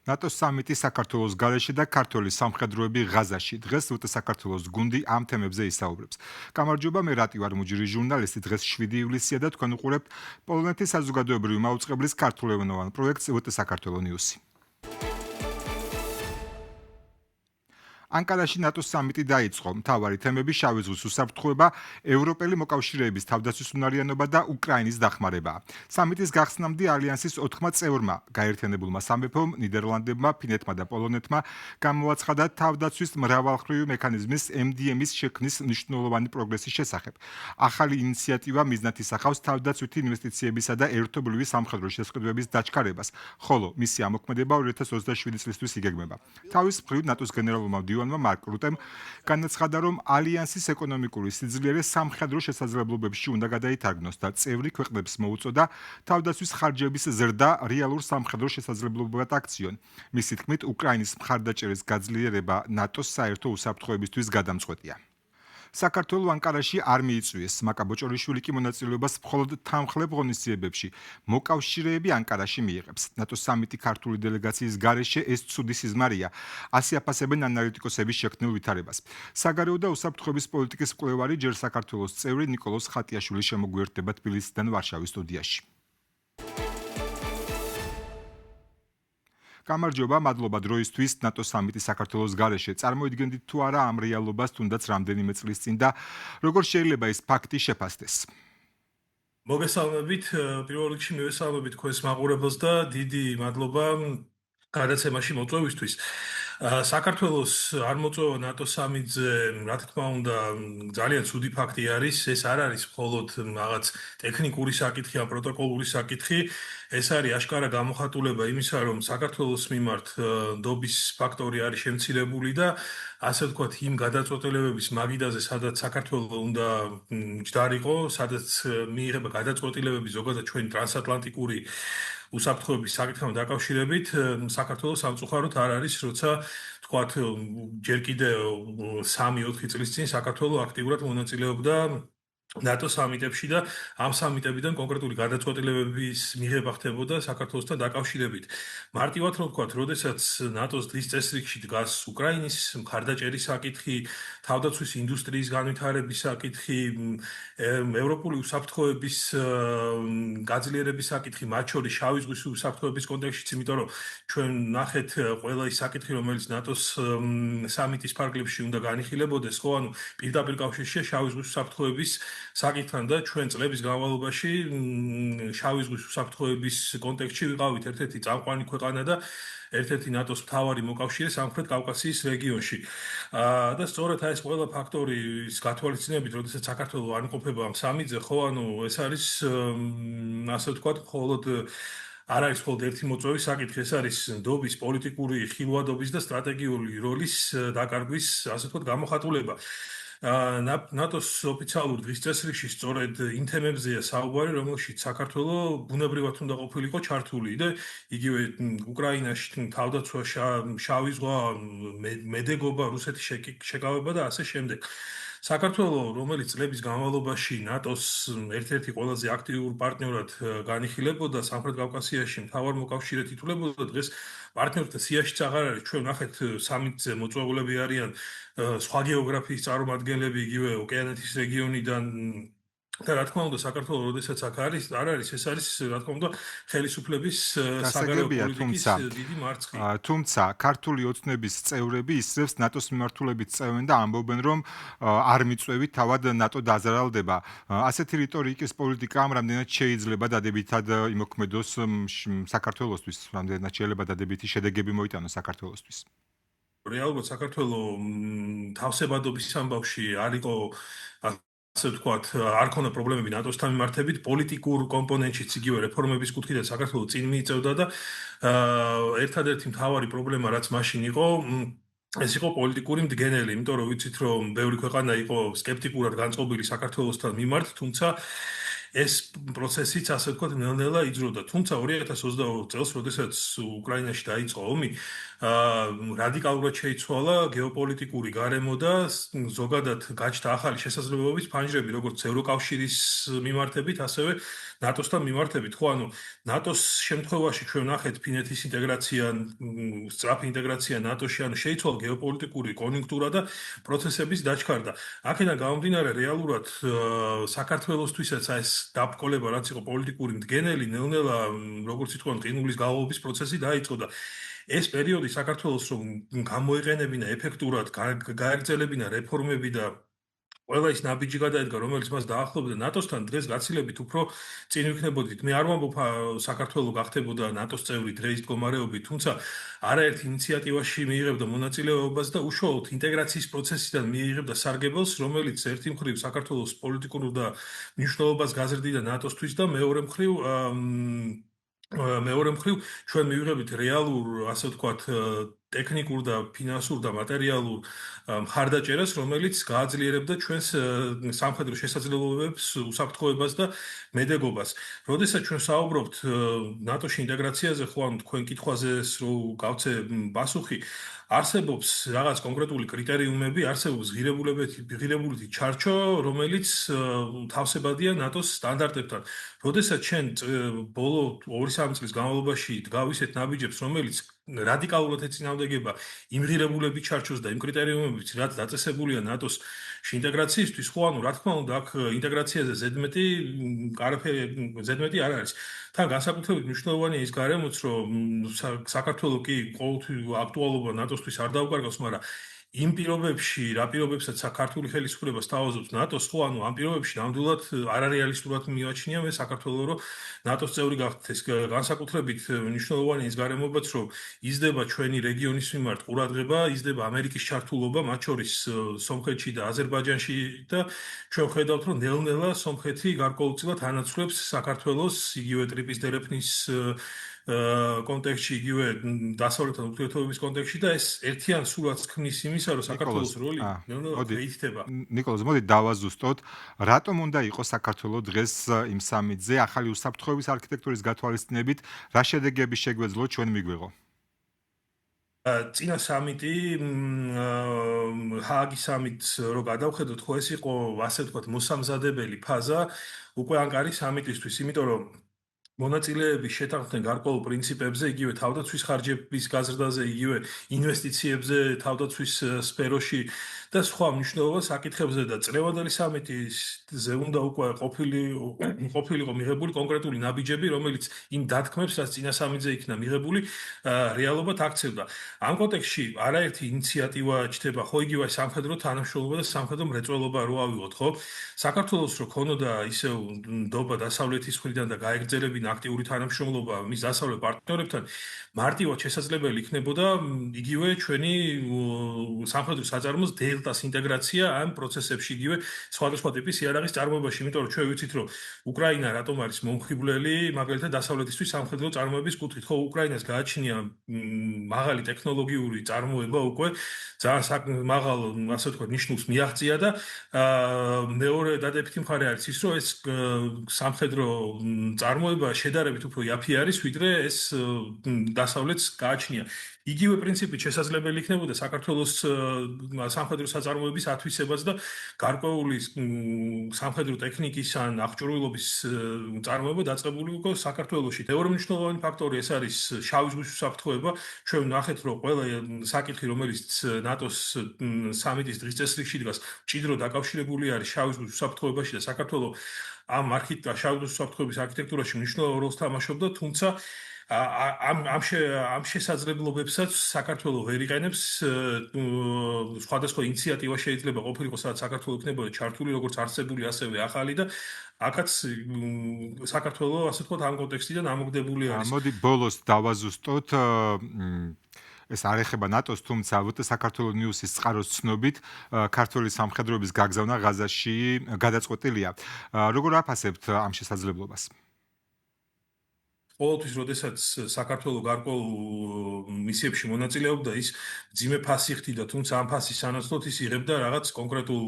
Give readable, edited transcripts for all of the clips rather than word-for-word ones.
ნატოს სამიტი საქართველოს გარეშე და ქართველი სამხედროები ღაზაში. დღეს უტ საქართველოს გუნდი ამ თემებზე ისაუბრებს. გამარჯობა, მე რატი ვარ მუჯური ჟურნალისტი. დღეს 7 ივლისია და თქვენ უყურებთ პოლონეთის საზოგადოებრივი მაუწყებლის ქართულენოვან პროექტს უტ საქართველოს ნიუსი. ანკარაში ნატოს სამიტი დაიწყო. მთავარი თემები შავი ზღვის უსაფრთხოება, ევროპელი მოკავშირეების თავდაცვის უნარიანობა და უკრაინის დახმარებაა. სამიტის გახსნამდე ალიანსის 4 წევრმა, გაერთიანებულმა სამეფომ, ნიდერლანდებმა, ფინეთმა და პოლონეთმა გამოაცხადა თავდაცვის მრავალმხრივი მექანიზმის MDM-ის შექმნის მნიშვნელოვანი პროგრესის შესახებ. ახალი ინიციატივა მიზნად ისახავს თავდაცვითი ინვესტიციებისა და ერთობლივი სამხედრო შესყიდვების დაჩქარებას, ხოლო მისი ამოქმედება 2027 წლისთვის იგეგმება. თავის მხრივ ნატოს გენერალურმა მდივანმა მარკ რუტემ განაცხადა, რომ ალიანსის ეკონომიკური სიძლიერე სამხედრო შესაძლებლობებში უნდა გადაითარგმნოს და წევრი ქვეყნებს მოუწოდა თავდაცვის ხარჯების ზრდა რეალურ სამხედრო შესაძლებლობებად აქციონ. მისი თქმით, უკრაინის მხარდაჭერის გაძლიერება ნატოს საერთო უსაფრთხოებისთვის გადამწყვეტია. საქართველოს ანკარაში არ მიიწვიეს. მაკა ბოჭორიშვილი კი მონაწილეობას მხოლოდ თანმხლებ ღონისძიებებში. მოკავშირეები ანკარაში მიიღებს. ნატოს სამიტი ქართული დელეგაციის გარეშე ეს ცუდი სიზმარია. ასე აფასებენ ანალიტიკოსების შექმნილ ვითარებას. საგარეო და უსაფრთხოების პოლიტიკის მკვლევარი ჯერ საქართველოს წევრი ნიკოლოზ ხატიაშვილი შემოგვიერთდება თბილისიდან ვარშავის სტუდიაში. გამარჯობა, მადლობა დროისთვის. ნატოს სამიტი საქართველოს გარეშე. წარმოიდგენთ თუ არა ამ რეალობას, თუნდაც რამდენიმე წლის წინ და როგორ შეიძლება ეს ფაქტი შეფასდეს? მოგესალმებით, პირველ რიგში მივესალმებით თქვენს მაყურებელს და დიდი მადლობა გადაცემაში მოწვევისთვის. საქართველოს არ მოწვევა ნატოს სამიტზე, რა თქმა უნდა, ძალიან ცუდი ფაქტი არის. ეს არ არის მხოლოდ რაღაც ტექნიკური საკითხი ან პროტოკოლური საკითხი. ეს არის აშკარა გამოხატულება იმისა, რომ საქართველოს მიმართ ნდობის ფაქტორი არის შემცირებული და ასე ვთქვათ, იმ გადაწყვეტილებების მაგიდაზე, სადაც საქართველოს უნდა ჯდარიყო, სადაც მიიღება გადაწყვეტილებები ზოგადად ჩვენი ტრანსატლანტიკური უსაფრთხოების საკითხთან დაკავშირებით, საქართველოს სამწუხაროდ არ არის, როცა ვთქვათ, ჯერ კიდე 3-4 წლის წინ საქართველოს აქტიურად მონაწილეობდა ნატოს სამიტებში და ამ სამიტებიდან კონკრეტული გადაწყვეტილებების მიღება ხდებოდა საქართველოსთან დაკავშირებით. მარტივად რომ ვთქვათ, როდესაც ნატოს დღის წესრიგში დგას უკრაინის მხარდაჭერის საკითხი, თავდაცვის ინდუსტრიის განვითარების საკითხი, ევროპული უსაფრთხოების გაძლიერების საკითხი, მათ შორის შავი ზღვის უსაფრთხოების კონტექსტშიც, იმიტომ რომ ჩვენ ნახეთ ყველა ის საკითხი, რომელიც ნატოს სამიტის ფარგლებში უნდა განიხილებოდეს, ხო, ანუ პირდაპირ კავშირშია შავი ზღვის უსაფრთხოების საკითხთან და ჩვენ წლების განმავლობაში შავი ზღვის უსაფრთხოების კონტექსტში ვიყავით ერთ-ერთი წამყვანი ქვეყანა და ერთ-ერთი ნატოს მთავარი მოკავშირე სამხრეთ კავკასიის რეგიონში. და სწორედ ეს ყველა ფაქტორის გათვალისწინებით, როდესაც საქართველოს არ იმყოფება ამ სამიტზე, ხო, ანუ ეს არის ასე ვთქვათ, მხოლოდ არ არის მხოლოდ ერთი მოწვევის საკითხი, ეს არის ნდობის პოლიტიკური ხილვადობის და სტრატეგიული როლის დაკარგვის, ასე ვთქვათ, გამოხატულება. ნატოს ოფიციალურ დღის წესრიგში სწორედ იმ თემებზეა საუბარი, რომელშიც საქართველოს ბუნებრივად უნდა ყოფილიყო ჩართული და იგივე უკრაინაში თავდაცვა, შავი ზღვა, მედეგობა, რუსეთის შეკავება და ასე შემდეგ. საქართველოს, რომელიც წლების განმავლობაში ნატოს ერთ-ერთი ყველაზე აქტიურ პარტნიორად განიხილებოდა სამხრეთ კავკასიაში, მთავარ მოკავშირედ ითვლებოდა, დღეს პარტნიორთა სიაშიც აღარ არის. ჩვენ ნახეთ სამიტზე მოწვეულები არიან სხვა გეოგრაფიის წარმომადგენლები, იგივე ოკეანეთის რეგიონიდან და რა თქმა უნდა, საქართველოს როდესაც აქ არის, არ არის, ეს არის რა თქმა უნდა, ხელისუფლების საგარეო პოლიტიკის დიდი მარცხი. თუმცა ქართული ოცნების წევრები ისევ ნატოს მიმართულებით წევენ და ამბობენ, რომ არ მიწვევით თავად ნატო დაზარალდება. ასეთი რიტორიკის პოლიტიკა რამდენად შეიძლება დადებითად იმოქმედოს საქართველოსთვის, რამდენად შეიძლება დადებითი შედეგები მოიტანოს საქართველოსთვის. რეალურად საქართველოს თავსებადობის ამბავში არ იყო ასე ვთქვათ, არ ქონდა პრობლემები ნატოსთან მიმართებით, პოლიტიკურ კომპონენტშიც იგივე რეფორმების კუთხიდან საქართველოს წინ მიიწევდა და ერთადერთი მთავარი პრობლემა რაც მაშინ იყო, ეს იყო პოლიტიკური მდგენელი, იმიტომ რომ ვიცით რომ ბევრი ქვეყანა იყო სკეპტიკურად განწყობილი საქართველოსთან მიმართ, თუმცა ეს პროცესიც ასე ვთქვათ ნელ-ნელა იძროდა. თუმცა 2022 წელს, როდესაც უკრაინაში დაიწყო ომი, რადიკალურად შეიცვალა გეოპოლიტიკური გარემო და ზოგადად გაჩნდა ახალი შესაძლებლობების ფანჯრები, როგორც ევროკავშირის მიმართებით, ასევე ნატოსთან მიმართებით. ხო, ანუ ნატოს შემთხვევაში ჩვენ ნახეთ ფინეთის ინტეგრაცია, სწრაფი ინტეგრაცია ნატოში, ანუ შეიცვალა გეოპოლიტიკური კონიუნქტურა და პროცესების დაჩქარდა. აქედან გამომდინარე, რეალურად საქართველოსთვისაც ეს დაბრკოლება, რაც იყო პოლიტიკური მდგენელი, ნელ-ნელა, როგორც ითქვამთ, ყინულის გალავობის პროცესი დაიწყო და ეს პერიოდი საქართველოს რომ გამოიყენებინა ეფექტურად, გააგრძელებინა რეფორმები და ყველა ის ნაბიჯი გადაედგა, რომელიც მას დაახლოვდა ნატოსთან, დღეს გაცილებით უფრო წინ ვიქნებოდით. მე არ ვამბობ საქართველოს გახდებოდა ნატოს წევრი დღეის მდგომარეობით, თუმცა არაერთ ინიციატივაში მიიღებდა მონაწილეობას და უშუალოდ ინტეგრაციის პროცესიდან მიიღებდა სარგებელს, რომელიც ერთი მხრივ საქართველოს პოლიტიკურ და მნიშვნელობას გაზრდიდა ნატოსთვის და მეორე მხრივ ჩვენ მივიღებით რეალურ, ასე ვთქვათ, ტექნიკურ და ფინანსურ და მატერიალურ მხარდაჭერას, რომელიც გააძლიერებდა ჩვენს სამხედრო შესაძლებლობებს, უსაფრთხოებას და მედეგობას. როდესაც ჩვენ საუბრობთ ნატოში ინტეგრაციაზე, ხო, ანუ თქვენ კითხვაზე რო გავცე პასუხი, არსებობს რაღაც კონკრეტული კრიტერიუმები, არსებობს ღირებულეთი ჩარჩო, რომელიც თავსებადია ნატოს სტანდარტებთან. როდესაც ჩვენ ბოლო 2-3 წლის განმავლობაში დგავ ისეთ ნაბიჯებს, რომელიც რადიკალურად ეწინააღმდეგება იმ ღირებულების ჩარჩოს და იმ კრიტერიუმებით, რაც დაწესებულია ნატოს ინტეგრაციისთვის, ხო, ანუ რა თქმა უნდა, აქ ინტეგრაციაზე ზედმეტი არ არის. თან განსაკუთრებით მნიშვნელოვანია ის გარემოც, რომ საქართველოს კი ყოველთვის აქტუალობა ნატოსთვის არ დაუკარგავს, მაგრამ იმ პირობებში, რა პირობებსაც საქართველოს ხელისუფლება სთავაზობს ნატოს, ხო, ანუ ამ პირობებში ნამდვილად არარეალისტურად მივაჩნია მე საქართველოს, რომ ნატოს წევრი გახდეთ. ეს განსაკუთრებით მნიშვნელოვანია ის გარემოებაც, რომ იზრდება ჩვენი რეგიონის მიმართ ყურადღება, იზრდება ამერიკის ჩართულობა, მათ შორის სომხეთში და აზერბაიჯანში და ჩვენ ხედავთ, რომ ნელ-ნელა სომხეთი გარკვეულწილად ანაცვლებს საქართველოს იგივე ტრიპის დერეფნის კონტექსტში, იგივე დასავლეთთან ურთიერთობების კონტექსტში და ეს ერთიან სურათს ქმნის იმისა, რომ საქართველოს როლი ნელ-ნელა შეიცდება. ნიკოლოზ, მოდი დავაზუსტოთ, რატომ უნდა იყოს საქართველოს დღეს იმ სამიტზე ახალი უსაფრთხოების არქიტექტურის გათვალისწინებით, რა შედეგები შეგვეძლო ჩვენ მიგვიღო? წინა სამიტი, ჰააგის სამიტს რო გადავხედოთ, ხო ეს იყო, ასე ვთქვათ, მოსამზადებელი ფაზა უკვე ანკარის სამიტისთვის, იმიტომ რომ მონაწილეები შეთანხმდნენ გარკვეულ პრინციპებზე, იგივე თავდაცვის ხარჯების გაზრდაზე, იგივე ინვესტიციებზე თავდაცვის სფეროში და სხვა მნიშვნელოვან საკითხებზე და წლევადელი სამიტზე უნდა უკვე ყოფილიყო მიღებული კონკრეტული ნაბიჯები, რომელიც იმ დათქმებს, რაც წინა სამიტზე იქნა მიღებული, რეალობად აქცევდა. ამ კონტექსტში არაერთი ინიციატივა ჩნდება, ხო იგივე სამხედრო თანამშრომლობა და სამხედრო მრეწველობა რო ავიღოთ, ხო? საქართველოს რო ქონოდა ისევ ნდობა დასავლეთის მხრიდან და გაეგრძელებინა აქტიური თანამშრომლობა მის დასავლეთ პარტნიორებთან, მარტივად შესაძლებელი იქნებოდა იგივე ჩვენი სამხედრო საწარმოს დელტას ინტეგრაცია ამ პროცესებში, იგივე სხვადასხვა ტიპის იარაღის წარმოებაში, იმიტომ რომ ჩვენ ვიცით, რომ უკრაინა რატომ არის მომხიბვლელი, მაგალითად დასავლეთისთვის სამხედრო წარმოების კუთხით, ხო, უკრაინას გააჩნია მაღალი ტექნოლოგიური წარმოება უკვე ძალიან მაღალ, ასე ვთქვათ, ნიშნულს მიაღწია და მეორე დადებითი მხარე არის ის, რომ ეს სამხედრო წარმოება შედარებით უფრო იაფი არის, ვიდრე ეს დასავლეთს გააჩნია. იგივე პრინციპით შესაძლებელი იქნებოდა საქართველოს სამხედრო საწარმოების ათვისებას და გარკვეული სამხედრო ტექნიკის ან აღჭურვილობის წარმოება დაწყებული იყო საქართველოში. მეორე მნიშვნელოვანი ფაქტორი ეს არის შავი ზღვის უსაფრთხოება. ჩვენ ნახეთ, რომ ყველა საკითხი, რომელიც ნატოს სამიტის დღის წესრიგში დგას, მჭიდროდ დაკავშირებული არის შავი ზღვის უსაფრთხოებაში და საქართველოს ამ შავი ზღვის უსაფრთხოების არქიტექტურაში მნიშვნელოვან როლს თამაშობდა, თუმცა ამ შესაძლებლობებსაც საქართველოს ვერ იყენებს. სხვადასხვა ინიციატივა შეიძლება ყოფილიყო, სადაც საქართველოს იქნებოდა ჩართული, როგორც არსებული, ასევე ახალი და აქაც საქართველოს, ასე ვთქვათ, ამ კონტექსტიდან ამოგდებული არის. მოდი ბოლოს დავაზუსტოთ. ეს არ ეხება ნატოს, თუმცა საქართველოს ნიუსის წყაროს ცნობით, ქართული სამხედროების გაგზავნა ღაზაში გადაწყვეტილია. როგორ აფასებთ ამ შესაძლებლობას? ყოველთვის, როდესაც საქართველოს გარკვეულ მისიებში მონაწილეობდა, ის ძიმე ფასი ხდიდა, თუმცა ამ ფასის სანაცვლოდ ის იღებდა რაღაც კონკრეტულ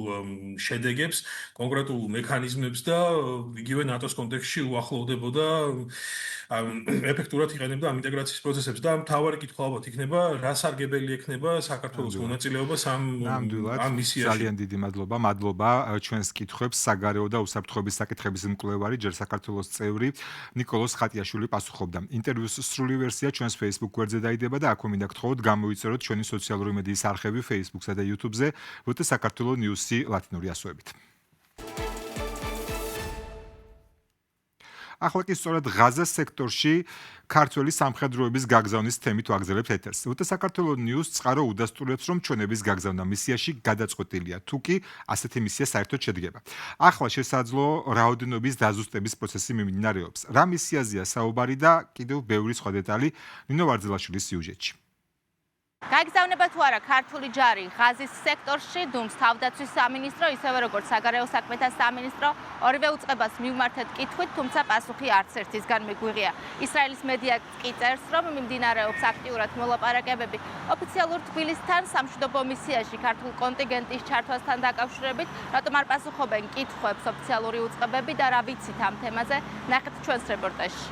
შედეგებს, კონკრეტულ მექანიზმებს და იგივე ნატოს კონტექსტში უახლოვდებოდა ეფექტურად იყენებდა ამ ინტეგრაციის პროცესებს და მთავარი კითხვა ალბათ იქნება, რა სარგებელი ექნება საქართველოს მონაწილეობას ამ მისიაში. ძალიან დიდი მადლობა ჩვენს კითხვებს საგარეო და უსაფრთხოების საკითხების მკვლევარი, ჯერ საქართველოს წევრი ნიკოლოზ ხატიაშვილი პასუხობდა. ინტერვიუს სრული ვერსია ჩვენს Facebook გვერდზე დაიდება და აქვე მინდა გთხოვოთ გამოიწეროთ ჩვენი სოციალური მედიის არხები Facebook-სა და YouTube-ზე ვთ საქართველოს ნიუსი ლათინური ასოებით. ახლა კი სწორედ ღაზას სექტორში ქართველი სამხედროების გაგზავნის თემით ვაგზავნებთ ეთერს. უტე საქართველოს ნიუს წყარო უდასტურებს, რომ ჩვენების გაგზავნა მისიაში გადაწყვეტილია, თუ კი ასეთი მისია საერთოდ შედგება. ახლა შესაძლო რაოდენობის დაზუსტების პროცესი მიმდინარეობს. რა მისიაზეა საუბარი და კიდევ ბევრი სხვა დეტალი ნინო ვარძელაშვილის სიუჟეტში. გაგზავნება თუ არა ქართული ჯარი ღაზის სექტორში დუმს თავდაცვის სამინისტრო, ისევე როგორც საგარეო საქმეთა სამინისტრო ორივე უწყებას მივმართეთ კითხვით, თუმცა პასუხი არც ერთისგან მიგვიღია. ისრაელის მედია კი წერს, რომ მიმდინარეობს აქტიურად მოლაპარაკებები ოფიციალურ თბილისთან სამშვიდობო მისიაში ქართულ კონტინგენტის ჩართვასთან დაკავშირებით, რატომ არ პასუხობენ კითხვებს ოფიციალური უწყებები და რა ვიცით ამ თემაზე, ნახეთ ჩვენს რეპორტაჟში.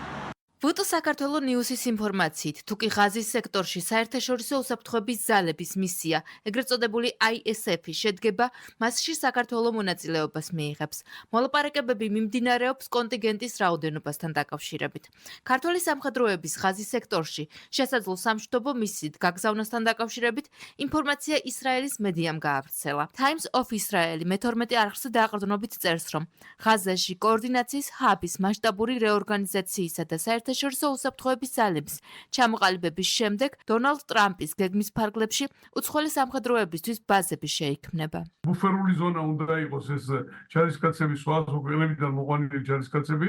ვუტ საქართველოს ნიუსის ინფორმაციით, თუ კი ღაზის სექტორში საერთაშორისო უსაფრთხოების ძალების მისია, ეგრეთ წოდებული ISF-ი შედგება, მასში საქართველოს მონაწილეობას მიიღებს. მოლაპარაკებები მიმდინარეობს კონტინგენტის რაოდენობასთან დაკავშირებით. ქართული სამხედროების ღაზის სექტორში შესაძლო სამშვიდობო მისიით გაგზავნასთან დაკავშირებით ინფორმაცია ისრაელის მედიამ გაავრცელა. Times of Israel 12 არხზე დაყრდნობით წერს, რომ ღაზაში კოორდინაციის ჰაბის მასშტაბური რეორგანიზაციისა და საერთაშორისო უსაფრთხოების ძალების ჩამოყალიბების შემდეგ დონალდ ტრამპის გეგმის ფარგლებში უცხოელი სამხედროებისთვის ბაზები შეიქმნება. ბუფერული ზონა უნდა იყოს ეს ჯარისკაცები, სხვა ქვეყნებიდან მოყვანილი ჯარისკაცები,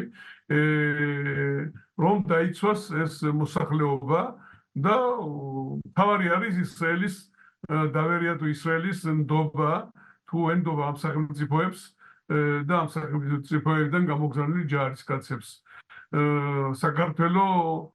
რომ დაიცვას ეს მოსახლეობა და თავარი არის ისრაელის დავერია თუ ისრაელის ნდობა თუ ენდობა ამ სახელმწიფოებს და ამ სახელმწიფოებიდან გამოგზავნილი ჯარისკაცებს. საქართველოს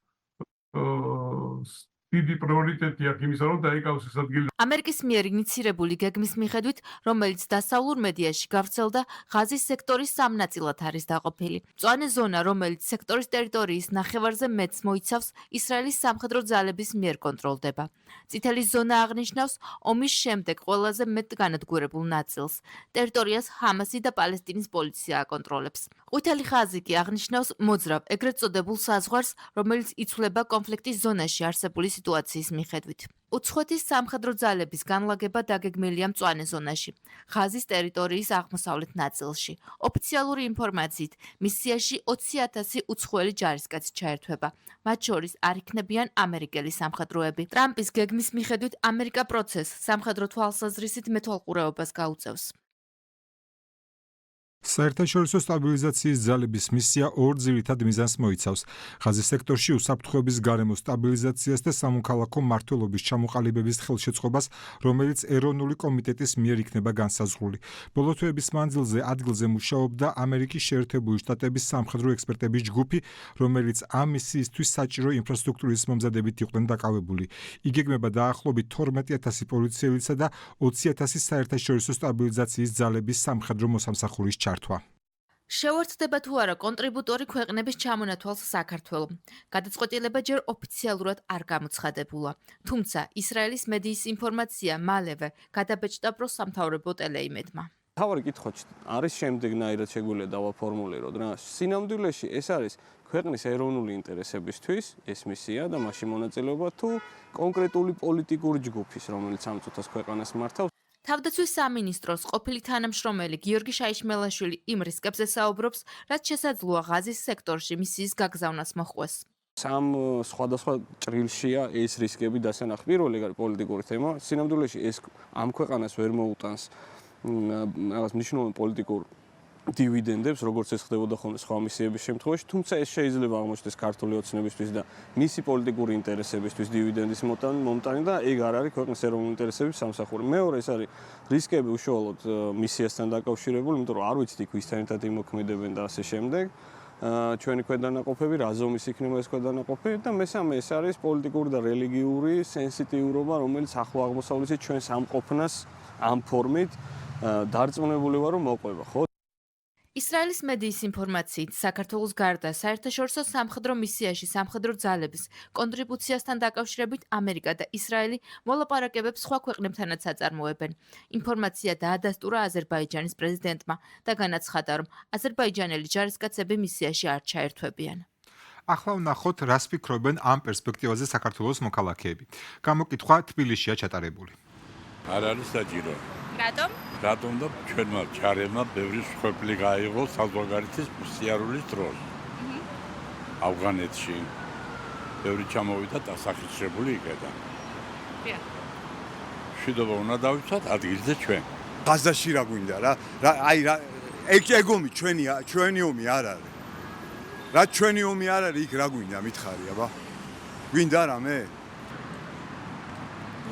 დიდი პრიორიტეტი აქვს იმისა, რომ დაიკავოს ეს ადგილი. ამერიკის მიერ ინიცირებული გეგმის მიხედვით, რომელიც დასავლურ მედიაში გავრცელდა, ღაზის სექტორის სამ ნაწილად არის დაყოფილი. მწვანე ზონა, რომელიც სექტორის ტერიტორიის ნახევარზე მეტს მოიცავს, ისრაელის სამხედრო ძალების მიერ კონტროლდება. წითელი ზონა აღნიშნავს ომის შემდეგ ყველაზე მეტ განადგურებულ ნაწილს. ტერიტორიას ჰამასი და პალესტინის პოლიცია აკონტროლებს. ყვითელი ხაზი კი აღნიშნავს მოძრავ, ეგრეთ წოდებულ საზღვარს, რომელიც იცვლება კონფლიქტის ზონაში არსებული სიტუაციის მიხედვით. უცხოეთის სამხედრო ძალების განლაგება დაგეგმილია მწვანე ზონაში, ღაზის ტერიტორიის აღმოსავლეთ ნაწილში. ოფიციალური ინფორმაციით, მისიაში 20,000 უცხოელი ჯარისკაცი ჩაერთვება. მათ შორის არ იქნებიან ამერიკელი სამხედროები. ტრამპის გეგმის მიხედვით, ამერიკა პროცესს სამხედრო თვალსაზრისით მეთვალყურეობას გაუწევს. საერთაშორისო სტაბილიზაციის ძალების მისია ორ ძირითად მიზანს მოიცავს. ღაზის სექტორში უსაფრთხოების გარემოს სტაბილიზაციას და სამოქალაქო მმართველობის ჩამოყალიბების ხელშეწყობას, რომელიც ეროვნული კომიტეტის მიერ იქნება განსაზღვრული. ბოლო თვეების მანძილზე ადგილზე მუშაობდა ამერიკის შეერთებული შტატების სამხედრო ექსპერტების ჯგუფი, რომელიც ამ მისიისთვის საჭირო ინფრასტრუქტურის მომზადებით იყვნენ დაკავებული. იგეგმება დაახლოებით 12,000 პოლიციელისა და 20,000 საერთაშორისო სტაბილიზაციის ძალების სამხედრო მოსამსახურის ჩართვა. შეუერთდება თუ არა კონტრიბუტორი ქვეყნების ჩამონათვალს საქართველო. გადაწყვეტილება ჯერ ოფიციალურად არ გამოცხადებულა. თუმცა ისრაელის მედიის ინფორმაცია მალევე გადაბეჭდა პროსამთავრობო ტელეიმედმა. თავარი კითხვა არის შემდეგნაირად შეგვიძლია დავაფორმულიროთ რა. სინამდვილეში ეს არის ქვეყნის ეროვნული ინტერესებისთვის ეს მისია და მასში მონაწილეობა თუ კონკრეტული პოლიტიკური ჯგუფის, რომელიც ამ წუთას ქვეყანას მართავს. თავდაცვის სამინისტროს ყოფილი თანამშრომელი გიორგი შაიშმელაშვილი იმ რისკებზე საუბრობს, რაც შესაძლოა ღაზის სექტორში მისიის გაგზავნას მოჰყვეს. სამ სხვადასხვა ჭრილშია ეს რისკები დასანახი. პირველი არის პოლიტიკური თემა. სინამდვილეში ეს ამ ქვეყანას ვერ მოუტანს რაღაც მნიშვნელოვან პოლიტიკურ დივიდენდებს, როგორც ეს ხდებოდა ხოლმე სხვა მისიების შემთხვევაში, თუმცა ეს შეიძლება აღმოჩნდეს ქართული ოცნებისთვის და მისი პოლიტიკური ინტერესებისთვის დივიდენდის მომტანი და ეგ არ არის ქვეყნის ეროვნული ინტერესების სამსახური. მეორე ეს არის რისკები უშუალოდ მისიასთან დაკავშირებული, იმიტომ რომ არ ვიცით იქ ვისთან ერთად იმოქმედებენ და ასე შემდეგ. ჩვენი ქვედანაყოფები, რა ზომის იქნება ეს ქვედანაყოფები და მესამე ეს არის პოლიტიკური და რელიგიური სენსიტიურობა, რომელიც ახლო აღმოსავლეთის ჩვენს ამყოფნას ამ ფორმით დარწმუნებული ვარ რომ მოყვება, ხო? ისრაელის მედიის ინფორმაციით, საქართველოს გარდა საერთაშორისო სამხედრო მისიაში სამხედრო ძალების კონტრიბუციასთან დაკავშირებით ამერიკა და ისრაელი მოლაპარაკებებს სხვა ქვეყნებთანაც აწარმოებენ. ინფორმაცია დაადასტურა აზერბაიჯანის პრეზიდენტმა და განაცხადა, რომ აზერბაიჯანელი ჯარისკაცები მისიაში არ ჩაერთვებიან. ახლა ვნახოთ, რას ფიქრობენ ამ პერსპექტივაზე საქართველოს მოქალაქეები. გამოკითხვა თბილისშია ჩატარებული. არ არის საჭირო. რატომ? რატომ და ჩვენმა ჩარევმა ბევრი შეხვედრა გაიღო საზღვარგარეთის სიარულის დროს. ავღანეთში ბევრი ჩამოვიდა დასახელებული იქიდან. მშვიდობა უნდა დავიცვათ ადგილზე ჩვენ. გაზაში რა გვინდა რა? აი რა ეგომი ჩვენი ომი არ არის. რა ჩვენი ომი არ არის, იქ რა გვინდა მითხარი, აბა? გვინდა რამე?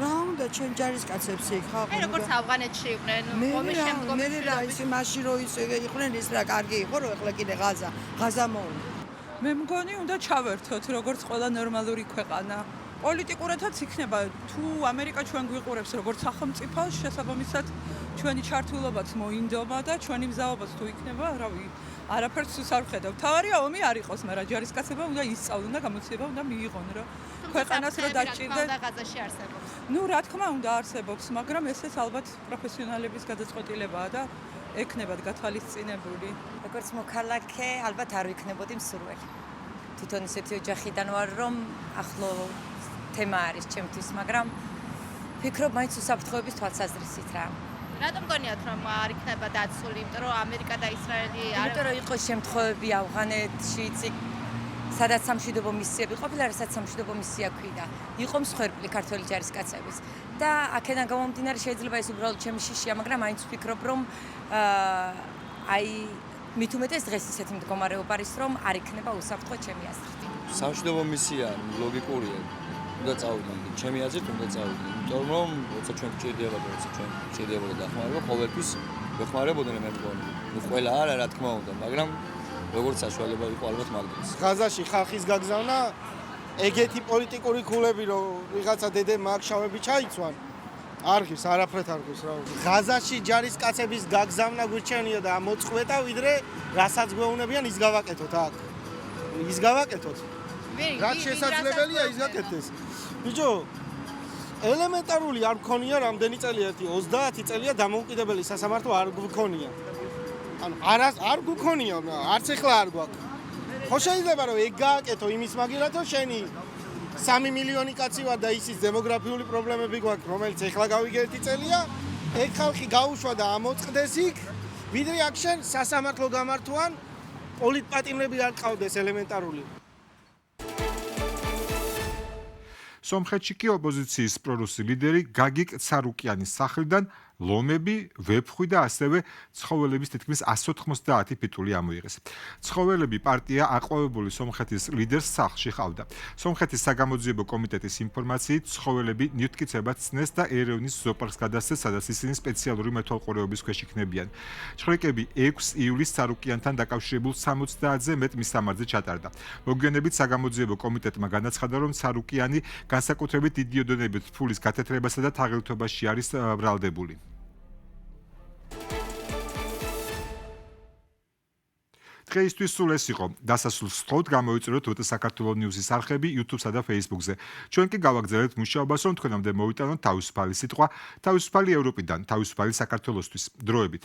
რა უნდა ჩვენ ჯარისკაცებს იქ ხა? მე როგორც ავღანეთში იყვნენ, ომის შემდგომ მე რა ისე მაშინ რო ისე იყვნენ ის რა კარგი იყო რომ ეხლა კიდე ღაზა მოუნდა. მე მგონი უნდა ჩავერთოთ როგორც ყველა ნორმალური ქვეყანა. პოლიტიკურადაც იქნება თუ ამერიკა ჩვენ გვიყურებს როგორც სახელმწიფოს შესაბამისად ჩვენი ჩართულობაც მოინდომა და ჩვენი მზაობაც თუ იქნება, რავი, არაფერს არ ვხედავ. თავარია ომი არ იყოს, მაგრამ ჯარისკაცება უნდა ისწავლონ და გამოცდილება უნდა მიიღონ, რომ ქვეყანას რო დაჭირდნენ და ღაზაში არსებობს. ნუ რა თქმა უნდა არსებობს, მაგრამ ესეც ალბათ პროფესიონალების გადაწყვეტილებაა და ექნებათ გათვალისწინებული. როგორც მოქალაქე, ალბათ არ ვიქნებოდი მსურველი. თვითონ ისეთი ოჯახიდან ვარ, რომ ახლო თემა არის ჩემთვის, მაგრამ ფიქრობ მაინც უსაფრთხოების თვალსაზრისით რა. რატომ გონიათ რომ არ იქნება დაცული, იმიტომ რომ ამერიკა და ისრაელი იმიტომ რომ იყო შემთხვევები ავღანეთში, სადაც სამშვიდობო მისიები ყოფილა, რასაც სამშვიდობო მისია ქვია. იყო მსხვერპლი ქართველი ჯარისკაცების და აქედან გამომდინარე შეიძლება ეს უბრალოდ ჩემი შიშია, მაგრამ მაინც ვფიქრობ, რომ აი მით უმეტეს დღეს ისეთი მდგომარეობა არის, რომ არ იქნება უსაფრთხო ჩემი აზრით. სამშვიდობო მისია ლოგიკურია. უნდა წავიდნენ, ჩემი აზრით უნდა წავიდნენ. იმიტომ რომ როცა ჩვენ გვჭირდებოდა დახმარება, ყოველთვის ვეხმარებოდნენ მე მგონი. ნუ ყველა არა, რა თქმა უნდა, მაგრამ როგორც საშუალება იყო ალბათ მაგდროს. ღაზაში ხალხის გაგზავნა ეგეთი პოლიტიკური ქულები, რომ ვიღაცა დედე მაგშავები ჩაიცვან. არხის, არაფრით არხის რა. ღაზაში ჯარისკაცების გაგზავნა გვირჩენია და მოწყვეტა, ვიდრე რასაც გვეუბნებიან ის გავაკეთოთ აქ. ის გავაკეთოთ. რაც შესაძლებელია ის გაკეთდეს. ბიჭო, ელემენტარული არ გქონია რამდენი წელი ერთი 30 წელია დამოუკიდებელი სასამართლო არ გქონია. ანუ არ გქონია, არც ეხლა არ გვაქვს. ხო შეიძლება რომ ეგ გააკეთო იმის მაგივრად რომ შენი 3 მილიონი კაცი ვარ და ისიც დემოგრაფიული პრობლემები გვაქვს, რომელიც ეხლა გავიგე ერთი წელია, ეგ ხალხი გაუშვა და ამოწყდეს იქ, ვიდრე აქ შენ სასამართლო გამართვან პოლიტპატიმრები არ ყავდეს ელემენტარული. სომხეთში კი ოპოზიციის პრორუსი ლიდერი გაგიკ ცარუკიანის სახლიდან ლომები, ვეფხვი და ასევე ცხოველების თითქმის 190 ფიტული ამოიღეს. ცხოველები პარტია აყვავებული სომხეთის ლიდერს სახლში ყავდა. სომხეთის საგამოძიებო კომიტეტის ინფორმაციით, ცხოველები ნივთკიცებად ცნეს და ერევნის ზოოპარკს გადასცეს, სადაც ისინი სპეციალური მეთვალყურეობის ქვეშ იქნებიან. ჭხრიკები 6 ივლისს ცარუკიანთან დაკავშირებულ 70-ზე მეტ მისამართზე ჩატარდა. მოგვიანებით საგამოძიებო კომიტეტმა განაცხადა, რომ ცარუკიანი განსაკუთრებით დიდი ოდენობით ფულის გათეთრებასა და თაღილთობაში არის ბრალდებული. დღეისთვის სულ ეს იყო. დასასრულს ვთხოვთ გამოიწვიოთ უტ საქართველოს ნიუსის არხები YouTube-სა და Facebook-ზე. ჩვენ კი გავაგზავნეთ მუშაობას, რომ თქვენამდე მოვიტანოთ თავისუფალი სიტყვა, თავისუფალი ევროპიდან, თავისუფალი საქართველოსთვის. დროებით.